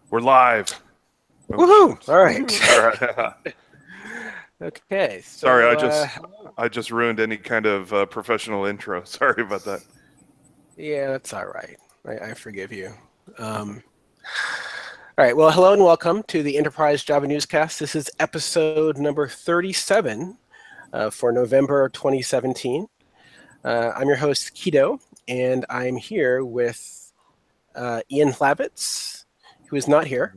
We're live. Woohoo! All right. All right. Okay. Sorry, So, I just ruined any kind of professional intro. Sorry about that. yeah, that's all right. I forgive you. All right. Well, hello and welcome to the Enterprise Java Newscast. This is episode number 37 for November 2017. I'm your host, Kito, and I'm here with Ian Hlavats, who is not here.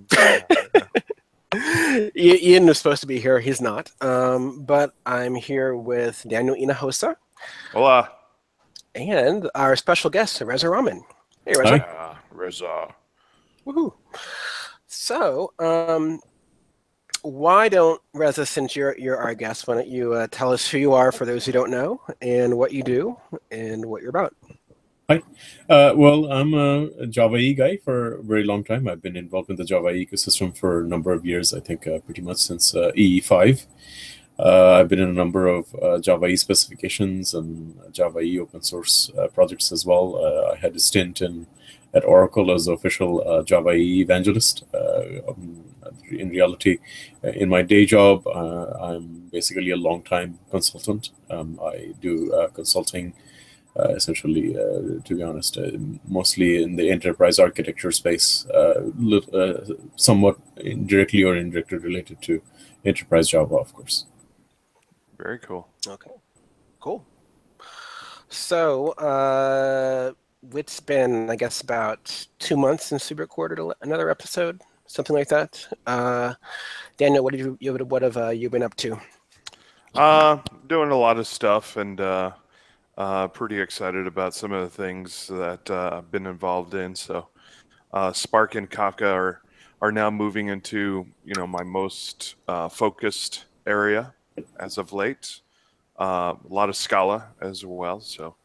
Ian was supposed to be here. He's not. But I'm here with Daniel Hinojosa. Hola. And our special guest, Reza Rahman. Hey, Reza. Hi. Reza. Woohoo. So, why don't, Reza, since you're our guest, why don't you tell us who you are for those who don't know, and what you do, and what you're about? Hi. Well, I'm a Java E guy for a very long time. I've been involved in the Java ecosystem for a number of years, I think pretty much since EE5. I've been in a number of Java E specifications and Java E open source projects as well. I had a stint at Oracle as the official Java E evangelist. In reality, in my day job, I'm basically a long-time consultant. I do consulting essentially, to be honest, mostly in the enterprise architecture space, somewhat directly or indirectly related to enterprise Java, of course. Very cool. Okay, cool. So, it's been, I guess, about 2 months since we recorded another episode, something like that. Daniel, what have you been up to? Doing a lot of stuff and pretty excited about some of the things that I've been involved in. So, Spark and Kafka are now moving into my most focused area as of late. A lot of Scala as well. So,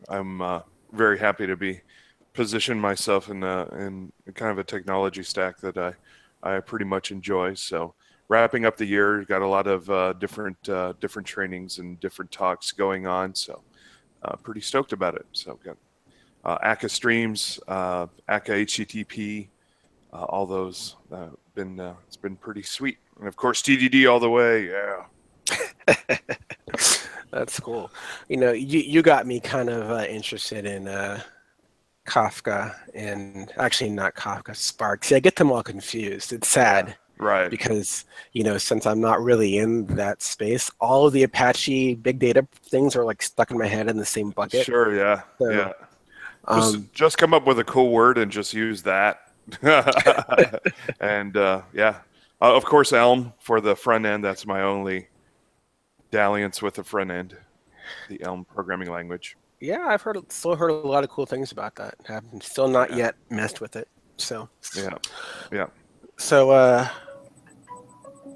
I'm very happy to be positioned myself in kind of a technology stack that I pretty much enjoy. So, wrapping up the year, got a lot of different trainings and different talks going on. So, pretty stoked about it. So, got Akka streams, Akka HTTP, all those. It's been pretty sweet, and of course TDD all the way. Yeah. That's cool. You got me kind of interested in Kafka, and actually not Kafka, Spark. See, I get them all confused. It's sad. Yeah, right. Because, since I'm not really in that space, all of the Apache big data things are like stuck in my head in the same bucket. Sure, yeah. So, yeah. Just come up with a cool word and just use that. And yeah. Of course, Elm for the front end. That's my only dalliance with the front end, the Elm programming language. Yeah, I've still heard a lot of cool things about that. I've still not yet messed with it. So yeah. So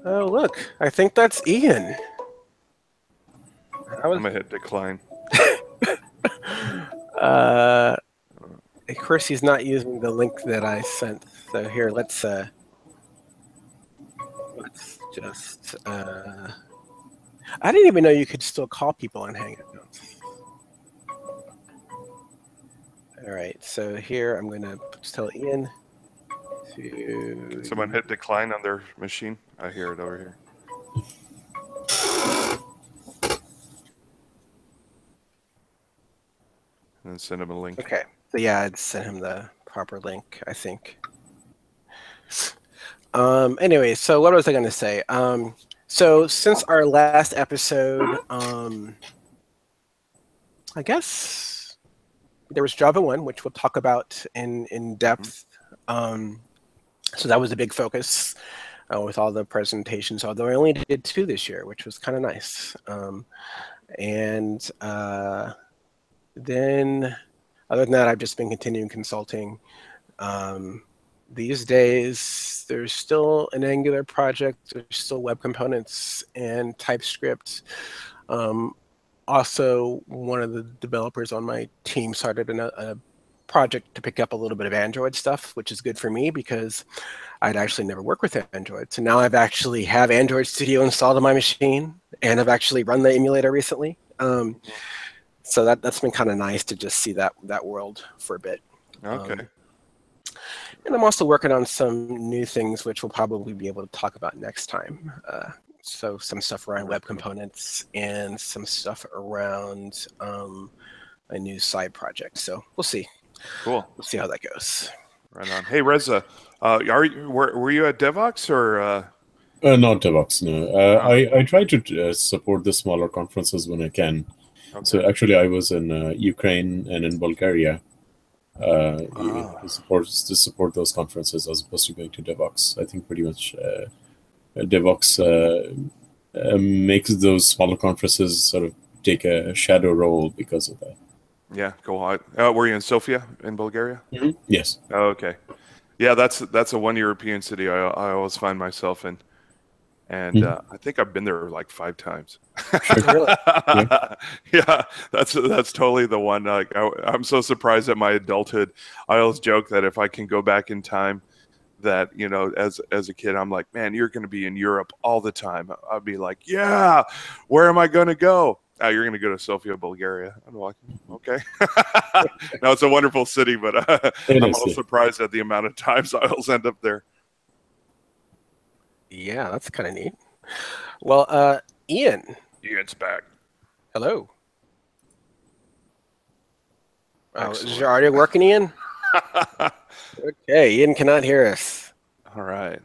oh look, I think that's Ian. I'm gonna hit decline. Of course, he's not using the link that I sent. So here, let's just. I didn't even know you could still call people on Hangouts. All right, so here I'm gonna just tell Ian to. Can someone hit decline on their machine? I hear it over here. And then send him a link. Okay. So yeah, I'd send him the proper link, I think. Anyway, so what was I going to say? So since our last episode, I guess there was Java 1, which we'll talk about in depth. So that was a big focus with all the presentations, although I only did 2 this year, which was kind of nice. And then other than that, I've just been continuing consulting. These days, there's still an Angular project. There's still web components and TypeScript. Also, one of the developers on my team started a project to pick up a little bit of Android stuff, which is good for me because I'd actually never worked with Android. So now I've actually have Android Studio installed on my machine, and I've actually run the emulator recently. So that's been kind of nice to just see that world for a bit. Okay. And I'm also working on some new things, which we'll probably be able to talk about next time. So some stuff around web components and some stuff around a new side project. So we'll see. Cool. We'll see how that goes. Right on. Hey, Reza, were you at Devox or? Not Devox, no. I try to support the smaller conferences when I can. Okay. So actually, I was in Ukraine and in Bulgaria to support those conferences as opposed to going to Devox. I think pretty much Devox makes those smaller conferences sort of take a shadow role because of that. Yeah, go on. Were you in Sofia in Bulgaria? Mm-hmm. Yes. Oh, okay. Yeah, that's a one European city I always find myself in, and I think I've been there like 5 times. Really? Yeah, that's totally the one. Like I'm so surprised at my adulthood. I always joke that if I can go back in time, that as a kid, I'm like, man, you're going to be in Europe all the time. I'd be like, yeah, where am I going to go? Oh, you're going to go to Sofia, Bulgaria. I'm like, okay. No, it's a wonderful city, but I'm all surprised at the amount of times I always end up there. Yeah, that's kind of neat. Well, Ian's back. Hello. Oh, is your audio working, Ian? Okay, Ian cannot hear us. All right.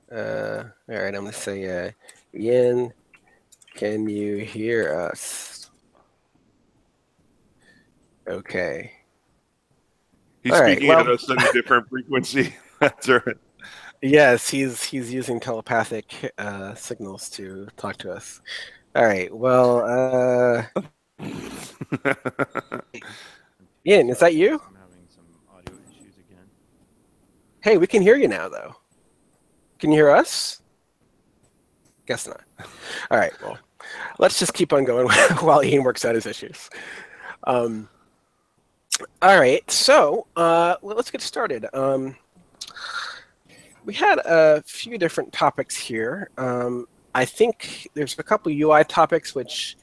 All right, I'm going to say, Ian, can you hear us? Okay. He's speaking at us on a different frequency. That's right. Yes, he's using telepathic signals to talk to us. All right. Well, Ian, is that you? I'm having some audio issues again. Hey, we can hear you now, though. Can you hear us? Guess not. All right. Well, let's just keep on going while Ian works out his issues. All right. So let's get started. We had a few different topics here. I think there's a couple UI topics which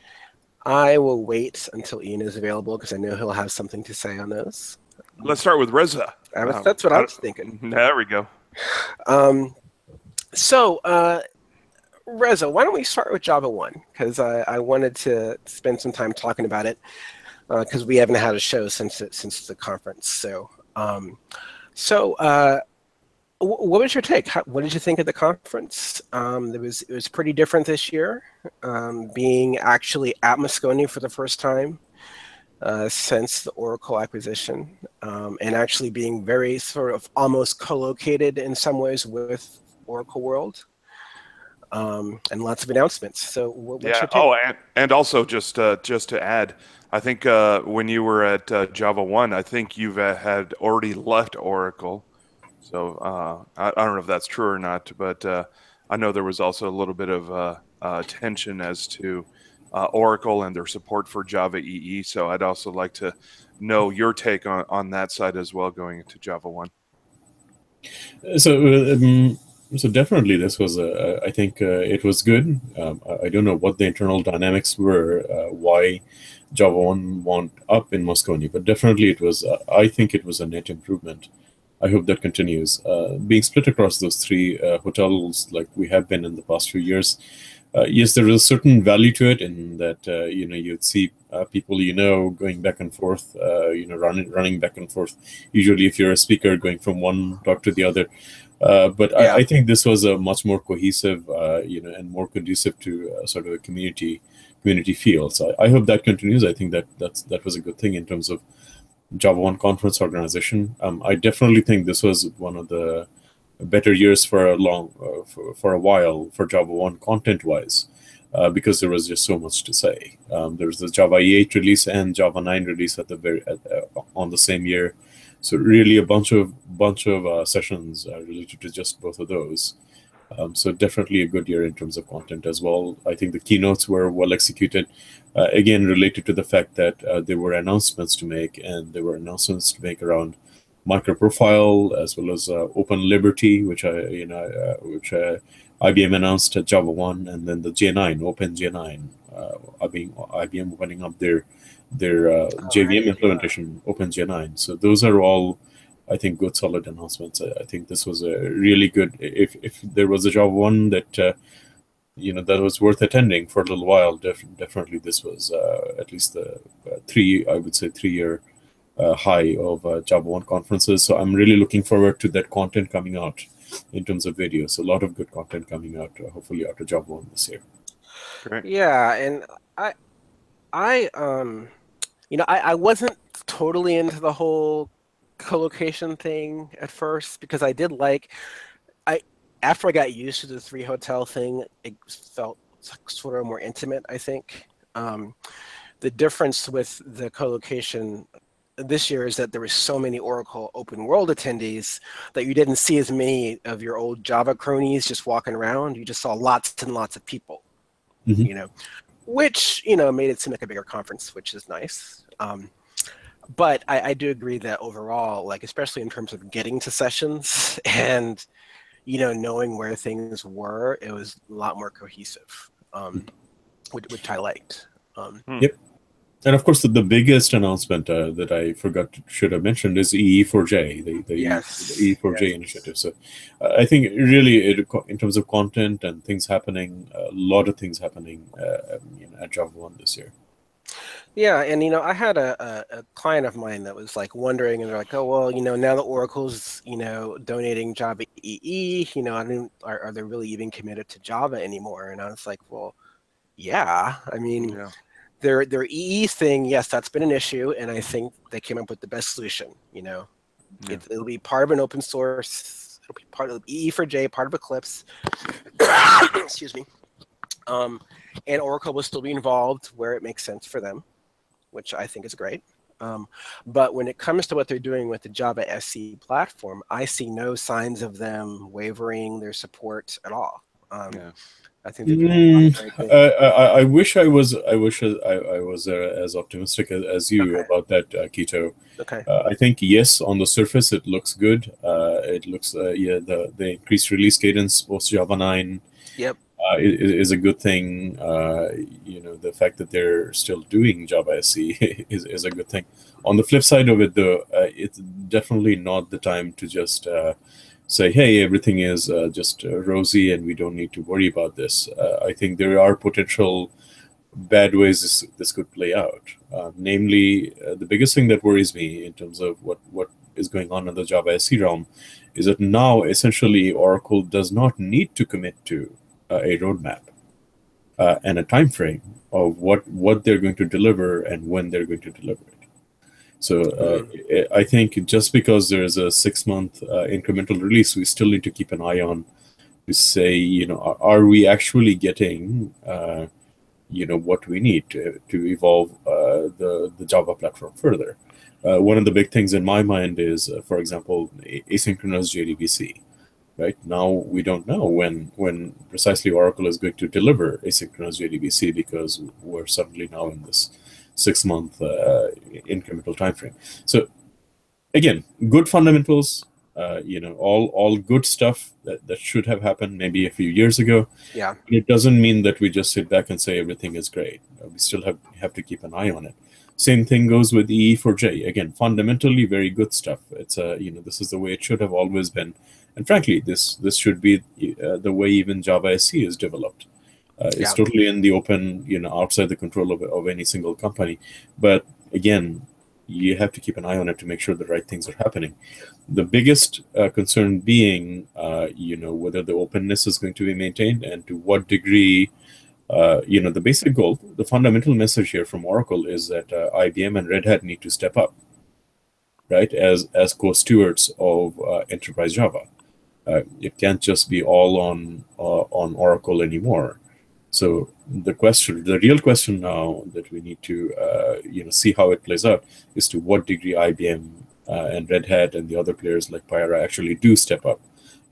I will wait until Ian is available because I know he'll have something to say on those. Let's start with Reza. That's what I was thinking. There we go. So, Reza, why don't we start with Java 1? Because I wanted to spend some time talking about it because we haven't had a show since the conference. So, what was your take? What did you think of the conference? It was pretty different this year, being actually at Moscone for the first time since the Oracle acquisition, and actually being very sort of almost co-located in some ways with Oracle World, and lots of announcements. So, what's your take? Oh, and also just to add, I think when you were at Java 1, I think you've had already left Oracle. So I don't know if that's true or not, but I know there was also a little bit of tension as to Oracle and their support for Java EE. So I'd also like to know your take on that side as well, going into Java 1. So definitely this was, I think it was good. I don't know what the internal dynamics were, why Java 1 wound up in Moscone, but definitely it was, I think it was a net improvement. I hope that continues. Being split across those 3 hotels like we have been in the past few years, yes, there is a certain value to it in that, you'd see people going back and forth, running back and forth. Usually if you're a speaker going from one talk to the other. But yeah. I think this was a much more cohesive, and more conducive to sort of a community feel. So I hope that continues. I think that was a good thing in terms of Java 1 conference organization. I definitely think this was one of the better years for a while for Java 1 content-wise, because there was just so much to say. There was the Java 8 release and Java 9 release on the same year. So really a bunch of sessions related to just both of those. So definitely a good year in terms of content as well. I think the keynotes were well executed. Again, related to the fact that there were announcements to make, and there were announcements to make around microprofile as well as Open Liberty, which IBM announced at Java 1, and then the J9, Open J9, IBM opening up their JVM implementation, Open J9. So those are all, I think, good, solid announcements. I think this was a really good. If there was a Java 1 that that was worth attending for a little while, definitely this was at least the 3-year high of Java 1 conferences. So I'm really looking forward to that content coming out in terms of videos. A lot of good content coming out, hopefully out of Java 1 this year. Great. Yeah, and I wasn't totally into the whole co-location thing at first because after I got used to the 3 hotel thing, it felt sort of more intimate, I think. The difference with the co-location this year is that there were so many Oracle open world attendees that you didn't see as many of your old Java cronies just walking around. You just saw lots and lots of people, which, made it seem like a bigger conference, which is nice. But I do agree that overall, like, especially in terms of getting to sessions and, knowing where things were, it was a lot more cohesive, which I liked. Yep. And of course, the biggest announcement that I should have mentioned is EE4J, the EE4J initiative. So I think really, in terms of content and things happening, a lot of things happening at Java 1 this year. Yeah, and I had a client of mine that was like wondering, and they're like, oh well, now that Oracle's donating Java EE, are they really even committed to Java anymore? And I was like, well, yeah, I mean. Yeah. Their EE thing, yes, that's been an issue, and I think they came up with the best solution. It'll be part of an open source. It'll be part of EE4J, part of Eclipse. Excuse me. And Oracle will still be involved where it makes sense for them, which I think is great. But when it comes to what they're doing with the Java SE platform, I see no signs of them wavering their support at all. I think they're doing a lot of great things. I wish I was as optimistic as you about that, Kito. Okay. I think yes, on the surface it looks good. It looks the increased release cadence post Java 9. Yep. Is a good thing. The fact that they're still doing Java SE is a good thing. On the flip side of it, though, it's definitely not the time to just say, hey, everything is just rosy and we don't need to worry about this. I think there are potential bad ways this could play out. Namely, the biggest thing that worries me in terms of what is going on in the Java SE realm is that now essentially Oracle does not need to commit to a roadmap and a time frame of what they're going to deliver and when they're going to deliver it. So I think just because there's a 6-month incremental release, we still need to keep an eye on to say, are we actually getting, what we need to evolve the Java platform further? One of the big things in my mind is, for example, asynchronous JDBC. Right now, we don't know when precisely Oracle is going to deliver asynchronous JDBC because we're suddenly now in this 6-month incremental time frame. So again, good fundamentals, all good stuff that should have happened maybe a few years ago. Yeah. But it doesn't mean that we just sit back and say everything is great. We still have to keep an eye on it. Same thing goes with EE4J. Again, fundamentally very good stuff. It's this is the way it should have always been. And frankly, this should be the way even Java SE is developed. It's totally in the open, outside the control of any single company. But again, you have to keep an eye on it to make sure the right things are happening. The biggest concern being, whether the openness is going to be maintained and to what degree, the basic goal, the fundamental message here from Oracle is that IBM and Red Hat need to step up, right, as co-stewards of Enterprise Java. It can't just be all on Oracle anymore. So the real question now that we need to see how it plays out is to what degree IBM and Red Hat and the other players like Pyra actually do step up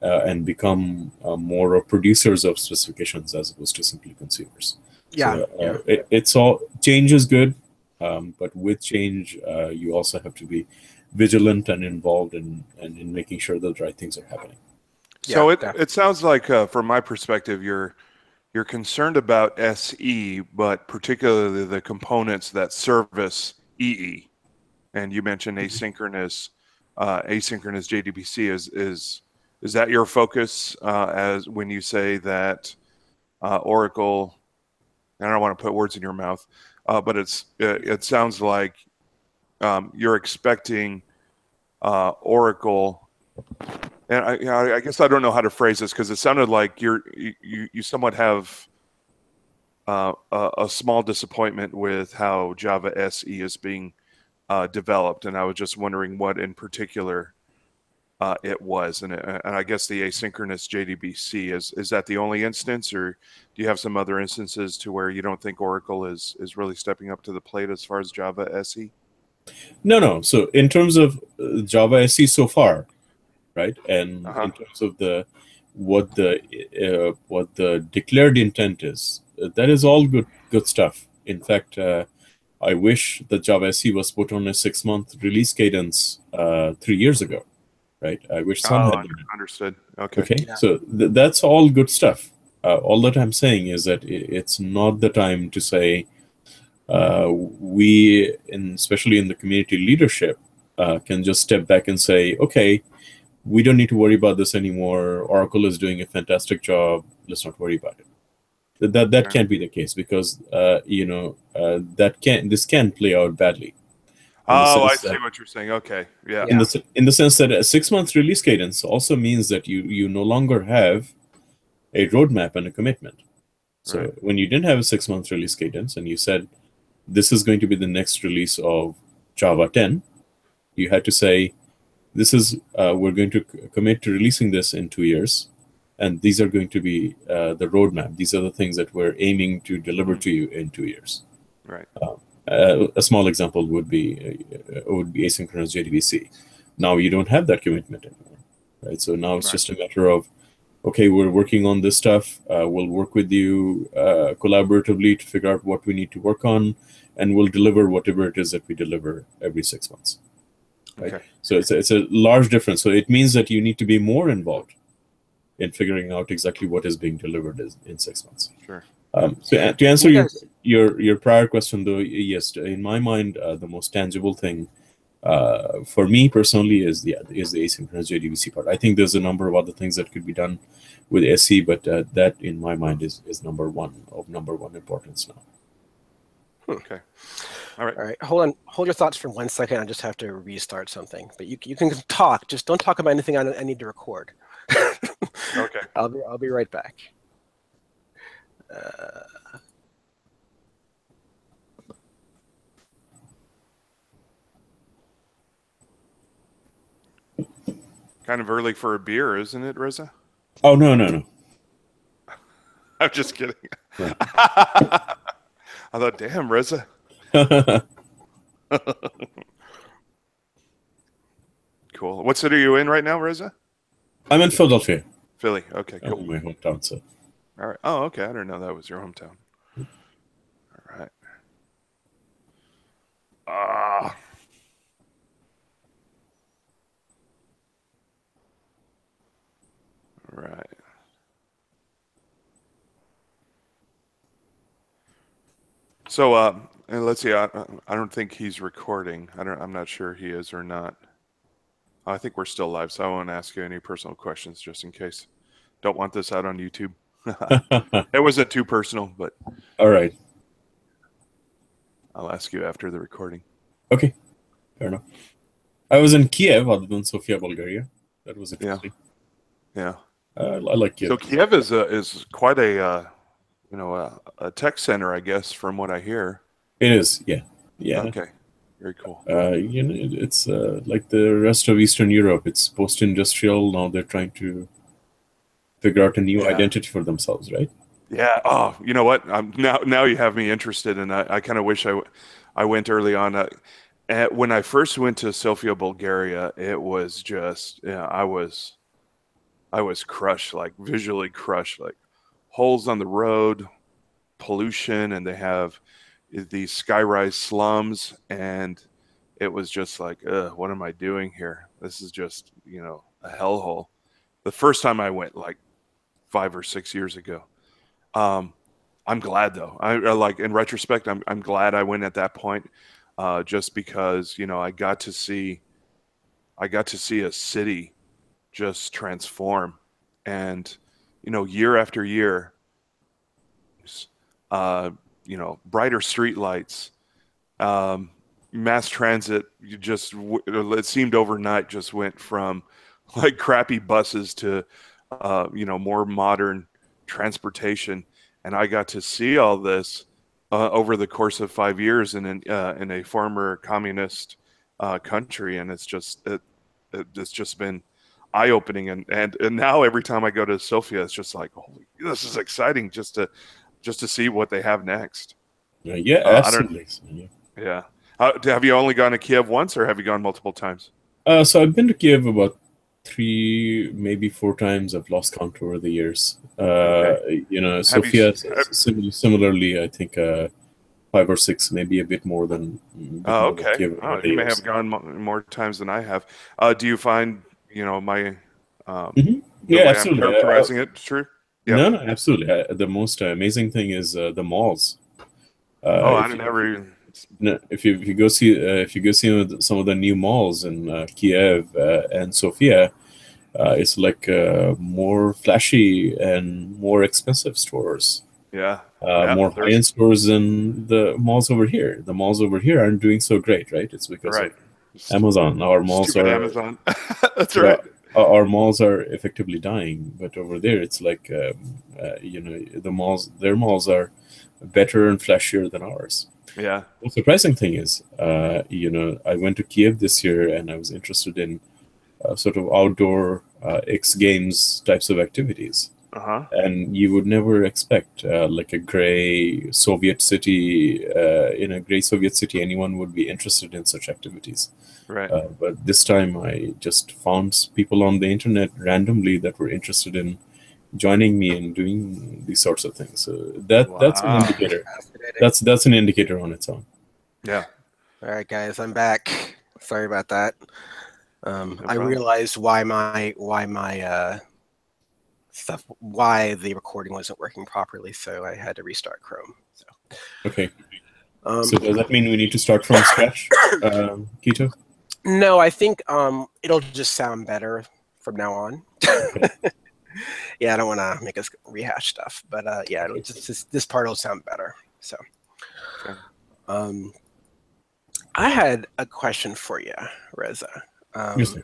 and become more of producers of specifications as opposed to simply consumers. Yeah. So it's all change is good, but with change you also have to be vigilant and involved in making sure that the right things are happening. So it sounds like, from my perspective, you're concerned about SE, but particularly the components that service EE. And you mentioned asynchronous asynchronous JDBC. Is that your focus as when you say that Oracle? And I don't want to put words in your mouth, but it sounds like you're expecting Oracle. And I guess I don't know how to phrase this because it sounded like you somewhat have a small disappointment with how Java SE is being developed, and I was just wondering what in particular it was, and I guess the asynchronous JDBC is that the only instance, or do you have some other instances to where you don't think Oracle is really stepping up to the plate as far as Java SE? No. So in terms of Java SE so far, right, and in terms of what the declared intent is, that is all good stuff. In fact, I wish that Java SE was put on a 6-month release cadence 3 years ago. Right, I wish some had done it. Understood. Okay. Yeah. So that's all good stuff. All that I'm saying is that it's not the time to say especially in the community leadership, can just step back and say, okay, we don't need to worry about this anymore. Oracle is doing a fantastic job. Let's not worry about it. That can't be the case because this can play out badly. Oh, I see what you're saying. Okay, yeah. In the sense that a 6-month release cadence also means that you no longer have a roadmap and a commitment. So when you didn't have a 6-month release cadence and you said this is going to be the next release of Java 10, you had to say this is we're going to commit to releasing this in 2 years, and these are going to be the roadmap. These are the things that we're aiming to deliver to you in 2 years. Right. A small example would be asynchronous JDBC. Now you don't have that commitment anymore, right? So now it's just a matter of, okay, we're working on this stuff. We'll work with you collaboratively to figure out what we need to work on, and we'll deliver whatever it is that we deliver every 6 months. Right? Okay. So it's a large difference. So it means that you need to be more involved in figuring out exactly what is being delivered in 6 months. Sure. So to answer your prior question, though, yes, in my mind, the most tangible thing for me personally is the asynchronous JDBC part. I think there's a number of other things that could be done with SE, but that in my mind is number one importance now. Okay. All right. Hold your thoughts for 1 second. I just have to restart something. But you can talk. Just don't talk about anything I need to record. Okay. I'll be right back. Kind of early for a beer, isn't it, Reza? Oh, no. I'm just kidding. I thought, damn, Reza. Cool. What city are you in right now, Reza? I'm in Philadelphia. Philly. Okay, cool. My hometown, so. All right. Oh, okay. I didn't know that was your hometown. All right. All right. So, and let's see. I don't think he's recording. I'm not sure he is or not. I think we're still live, so I won't ask you any personal questions just in case. Don't want this out on YouTube. It wasn't too personal, but all right. I'll ask you after the recording. Okay, fair enough. I was in Kiev, other than Sofia, Bulgaria. That was interesting. Yeah. I like Kiev. So Kiev is quite a tech center, I guess, from what I hear. It is, yeah. Okay, very cool. It's like the rest of Eastern Europe. It's post-industrial. Now they're trying to figure out a new identity for themselves, right? Yeah. Oh, you know what? Now you have me interested, and I kind of wish I went early on. When I first went to Sofia, Bulgaria, it was just I was crushed, like visually crushed, like holes on the road, pollution, and they have these skyrise slums, and it was just like, what am I doing here? This is just a hellhole. The first time I went, like 5 or 6 years ago. I'm glad though. I like in retrospect, I'm glad I went at that point, just because I got to see I got to see a city just transform, and year after year, brighter street lights, mass transit. It seemed overnight just went from like crappy buses to more modern transportation, and I got to see all this over the course of 5 years in a former communist country, and it's just been eye-opening, and now every time I go to Sofia, it's just like, holy, this is exciting just to see what they have next. Yeah, absolutely. Yeah. Have you only gone to Kiev once, or have you gone multiple times? So I've been to Kiev about 3, maybe 4 times. I've lost count over the years. Okay. Sofia, similarly, I think 5 or 6, maybe a bit more than. Okay. Kiev over the You may years. have gone more times than I have. Do you find my Yeah, the way absolutely. I'm characterizing it true? Yeah. No, absolutely. The most amazing thing is the malls. I never even. No, if you go see some of the new malls in Kiev and Sofia, it's like more flashy and more expensive stores. Yeah. More high-end stores than the malls over here. The malls over here aren't doing so great, right? It's because of Amazon. Our malls Stupid are Amazon. That's right. Our malls are effectively dying, but over there it's like their malls are better and flashier than ours. Yeah. The surprising thing is, I went to Kiev this year and I was interested in sort of outdoor X Games types of activities. Uh-huh. And you would never expect like a gray Soviet city, in a gray Soviet city, anyone would be interested in such activities. Right. But this time I just found people on the internet randomly that were interested in joining me and doing these sorts of things. So that's an indicator. That's an indicator on its own. Yeah. All right, guys, I'm back. Sorry about that. I realized why my why the recording wasn't working properly, so I had to restart Chrome. So. Okay. So does that mean we need to start from scratch, Kito? No, I think it'll just sound better from now on. Okay. Yeah, I don't want to make us rehash stuff, but yeah, this part will sound better. So, okay. I had a question for you, Reza. Yes, sir.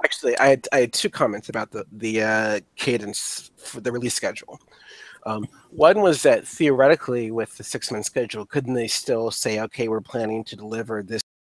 Actually, I had 2 comments about the cadence for the release schedule. One was that theoretically, with the 6-month schedule, couldn't they still say, okay, we're planning to deliver this